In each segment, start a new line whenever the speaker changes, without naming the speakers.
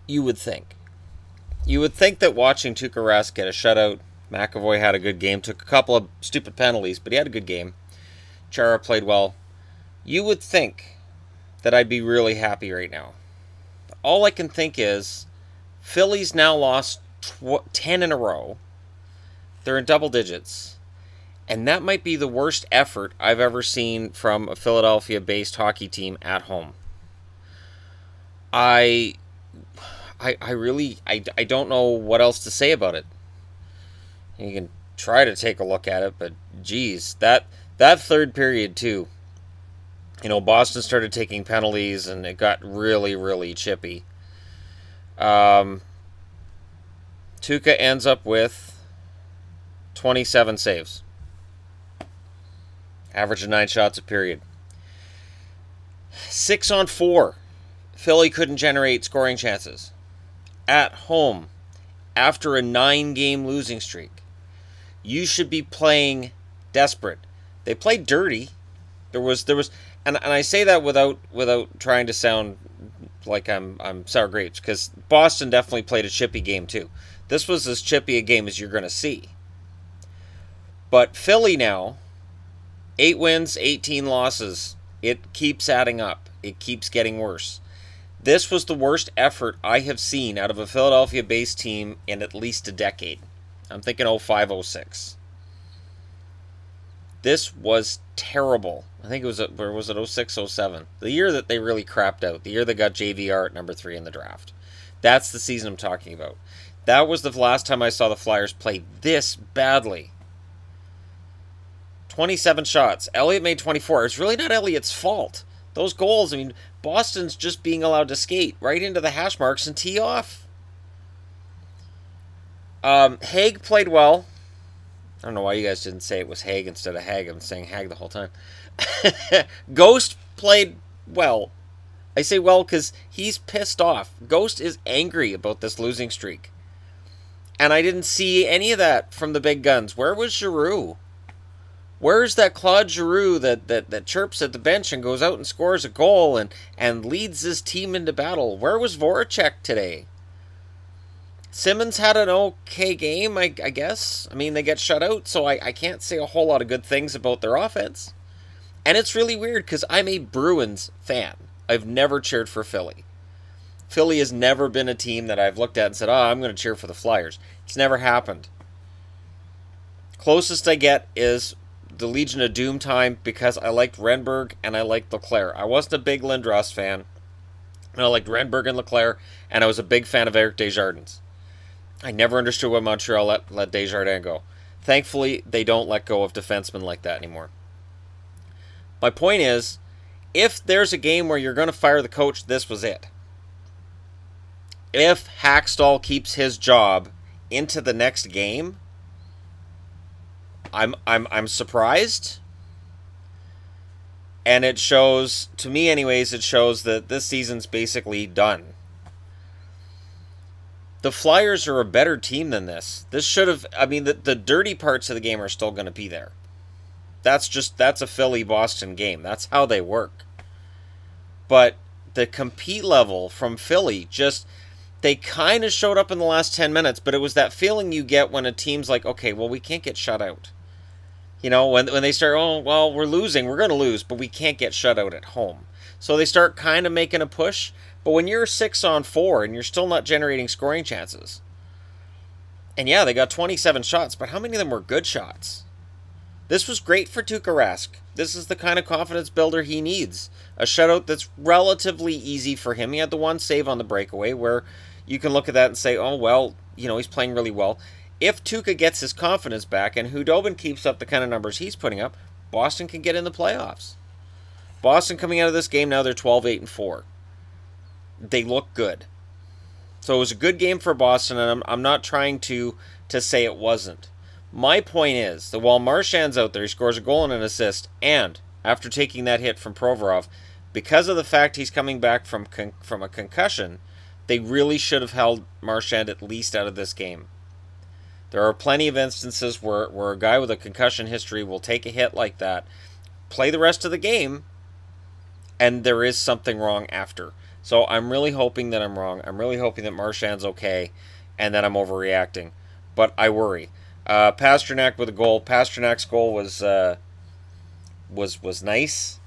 You would think. You would think that watching Tuukka Rask get a shutout, McAvoy had a good game, took a couple of stupid penalties, but he had a good game. Chara played well. You would think that I'd be really happy right now. All I can think is Philly's now lost 10 in a row. They're in double digits. And that might be the worst effort I've ever seen from a Philadelphia-based hockey team at home. I really don't know what else to say about it. You can try to take a look at it, but geez, that third period too. Boston started taking penalties, and it got really, really chippy. Tuukka ends up with 27 saves. Average of 9 shots a period. 6 on 4. Philly couldn't generate scoring chances. At home, after a 9-game losing streak. You should be playing desperate. They played dirty. There was and I say that without trying to sound like I'm sour grapes, because Boston definitely played a chippy game too. This was as chippy a game as you're going to see. But Philly now, 8 wins, 18 losses. It keeps adding up. It keeps getting worse. This was the worst effort I have seen out of a Philadelphia-based team in at least a decade. I'm thinking 05-06. This was terrible. I think it was, where was it, 06-07? The year that they really crapped out. The year they got JVR at number 3 in the draft. That's the season I'm talking about. That was the last time I saw the Flyers play this badly. 27 shots. Elliott made 24. It's really not Elliott's fault. Those goals, I mean, Boston's just being allowed to skate right into the hash marks and tee off. Haig played well. I don't know why you guys didn't say it was Haig instead of Hag. I'm saying Hag the whole time. Ghost played well. I say well because he's pissed off. Ghost is angry about this losing streak. And I didn't see any of that from the big guns. Where was Giroux? Where's that Claude Giroux that chirps at the bench and goes out and scores a goal and leads his team into battle? Where was Voracek today? Simmons had an okay game, I guess. I mean, they get shut out, so I can't say a whole lot of good things about their offense. And it's really weird because I'm a Bruins fan. I've never cheered for Philly. Philly has never been a team that I've looked at and said, oh, I'm going to cheer for the Flyers. It's never happened. Closest I get is the Legion of Doom time because I liked Renberg and I liked Leclerc. I wasn't a big Lindros fan. I liked Renberg and Leclerc, and I was a big fan of Eric Desjardins. I never understood why Montreal let Desjardins go. Thankfully, they don't let go of defensemen like that anymore. My point is, if there's a game where you're going to fire the coach, this was it. If Hackstall keeps his job into the next game, I'm surprised. And it shows, to me anyways, it shows that this season's basically done. The Flyers are a better team than this. This should have, I mean, the dirty parts of the game are still going to be there. That's a Philly-Boston game. That's how they work. But the compete level from Philly they kind of showed up in the last 10 minutes, but it was that feeling you get when a team's like, okay, well, we can't get shut out. You know, when they start, oh, well, we're losing, we're going to lose, but we can't get shut out at home. So they start kind of making a push. But when you're 6 on 4 and you're still not generating scoring chances, and yeah, they got 27 shots, but how many of them were good shots? This was great for Tuukka Rask. This is the kind of confidence builder he needs. A shutout that's relatively easy for him. He had the one save on the breakaway where you can look at that and say, oh, well, you know, he's playing really well. If Tuukka gets his confidence back and Hudobin keeps up the kind of numbers he's putting up, Boston can get in the playoffs. Boston coming out of this game now, they're 12-8-4. They look good. So it was a good game for Boston, and I'm not trying to say it wasn't. My point is that while Marchand's out there, he scores a goal and an assist, and after taking that hit from Provorov, because of the fact he's coming back from a concussion, they really should have held Marchand at least out of this game. There are plenty of instances where a guy with a concussion history will take a hit like that, play the rest of the game, and there is something wrong after. So I'm really hoping that I'm wrong. I'm really hoping that Marchand's okay and that I'm overreacting. But I worry. Pasternak with a goal. Pasternak's goal was nice.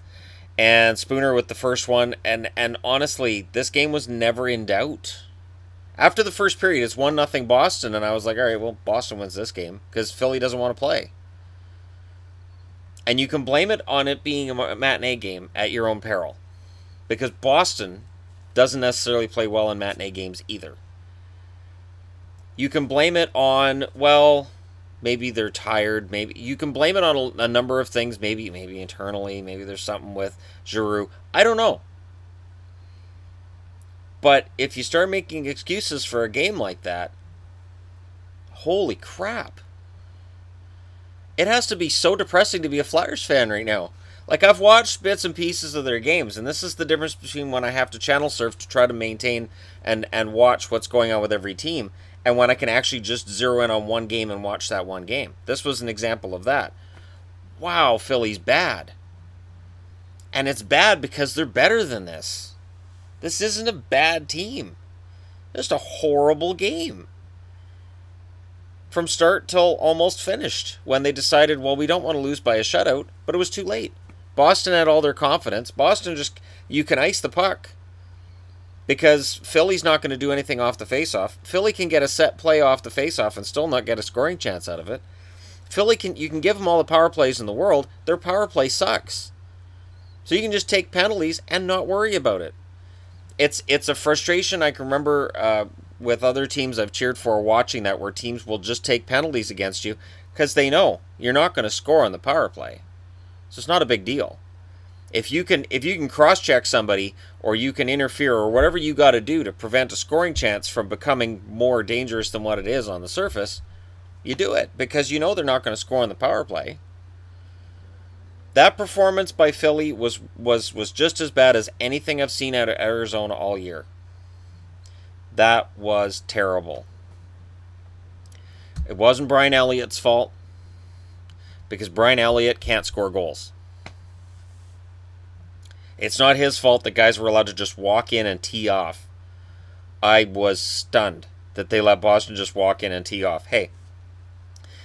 And Spooner with the first one. And honestly, this game was never in doubt. After the first period, it's 1-0 Boston, and I was like, all right, well, Boston wins this game because Philly doesn't want to play. And you can blame it on it being a matinee game at your own peril, because Boston doesn't necessarily play well in matinee games either. You can blame it on, well, maybe they're tired. Maybe you can blame it on a number of things. Maybe internally. Maybe there's something with Giroux. I don't know. But if you start making excuses for a game like that, holy crap. It has to be so depressing to be a Flyers fan right now. Like, I've watched bits and pieces of their games, and this is the difference between when I have to channel surf to try to maintain and watch what's going on with every team, and when I can actually just zero in on one game and watch that one game. This was an example of that. Wow, Philly's bad. And it's bad because they're better than this. This isn't a bad team. Just a horrible game. From start till almost finished. When they decided, well, we don't want to lose by a shutout, but it was too late. Boston had all their confidence. Boston just, you can ice the puck. Because Philly's not going to do anything off the faceoff. Philly can get a set play off the faceoff and still not get a scoring chance out of it. You can give them all the power plays in the world. Their power play sucks. So you can just take penalties and not worry about it. It's a frustration I can remember with other teams I've cheered for watching that, where teams will just take penalties against you because they know you're not going to score on the power play. So it's not a big deal. If you can cross-check somebody, or you can interfere, or whatever you got to do to prevent a scoring chance from becoming more dangerous than what it is on the surface, you do it because you know they're not going to score on the power play. That performance by Philly was just as bad as anything I've seen out of Arizona all year. That was terrible. It wasn't Brian Elliott's fault, because Brian Elliott can't score goals. It's not his fault that guys were allowed to just walk in and tee off. I was stunned that they let Boston just walk in and tee off. Hey,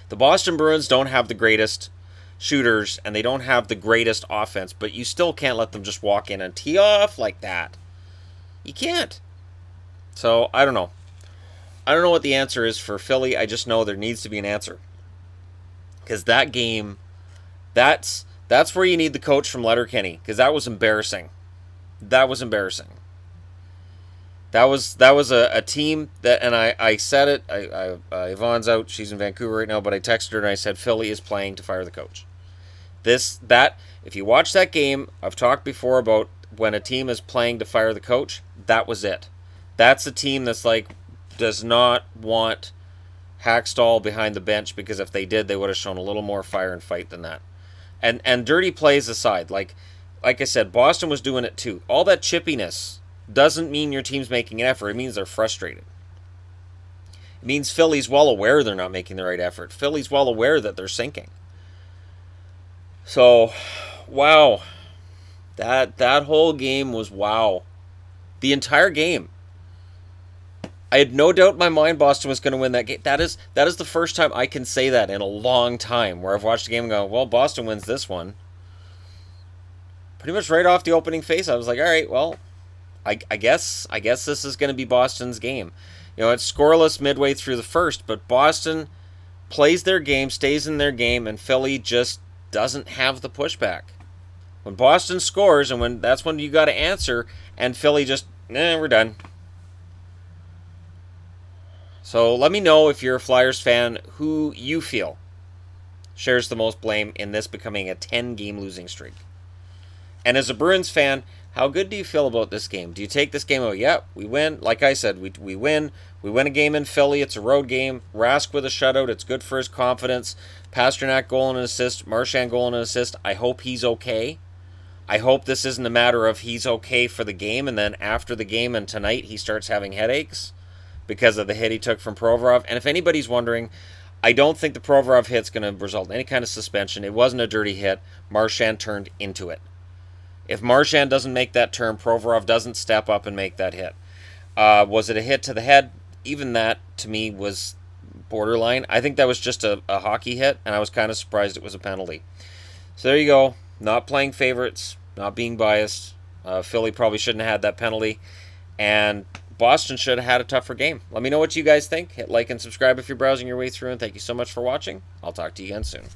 the Boston Bruins don't have the greatest shooters, and they don't have the greatest offense, but you still can't let them just walk in and tee off like that. You can't. So, I don't know. I don't know what the answer is for Philly. I just know there needs to be an answer. Because that game, that's where you need the coach from Letterkenny, because that was embarrassing. That was embarrassing. That was a team that, and I said it, Yvonne's out, she's in Vancouver right now, but I texted her and I said, Philly is playing to fire the coach. If you watch that game, I've talked before about when a team is playing to fire the coach, that was it. That's a team that's like, does not want Hackstall behind the bench, because if they did, they would have shown a little more fire and fight than that. And dirty plays aside, like I said, Boston was doing it too. All that chippiness doesn't mean your team's making an effort. It means they're frustrated. It means Philly's well aware they're not making the right effort. Philly's well aware that they're sinking. So, wow. That whole game was wow. The entire game. I had no doubt in my mind Boston was going to win that game. That is the first time I can say that in a long time, where I've watched the game and go, well, Boston wins this one. Pretty much right off the opening face, I was like, all right, well, I guess this is going to be Boston's game. You know, it's scoreless midway through the first, but Boston plays their game, stays in their game, and Philly just doesn't have the pushback. When Boston scores, and that's when you got to answer, and Philly just, we're done. So let me know, if you're a Flyers fan, who you feel shares the most blame in this becoming a 10-game losing streak. And as a Bruins fan, how good do you feel about this game? Do you take this game out? Yeah, we win. Like I said, we win. We win a game in Philly. It's a road game. Rask with a shutout. It's good for his confidence. Pasternak goal and an assist. Marchand goal and an assist. I hope he's okay. I hope this isn't a matter of he's okay for the game, and then after the game and tonight he starts having headaches because of the hit he took from Provorov. And if anybody's wondering, I don't think the Provorov hit's going to result in any kind of suspension. It wasn't a dirty hit. Marchand turned into it. If Marchand doesn't make that turn, Provorov doesn't step up and make that hit. Was it a hit to the head? Even that, to me, was borderline. I think that was just a hockey hit, and I was kind of surprised it was a penalty. So there you go. Not playing favorites, not being biased. Philly probably shouldn't have had that penalty, and Boston should have had a tougher game. Let me know what you guys think. Hit like and subscribe if you're browsing your way through, and thank you so much for watching. I'll talk to you again soon.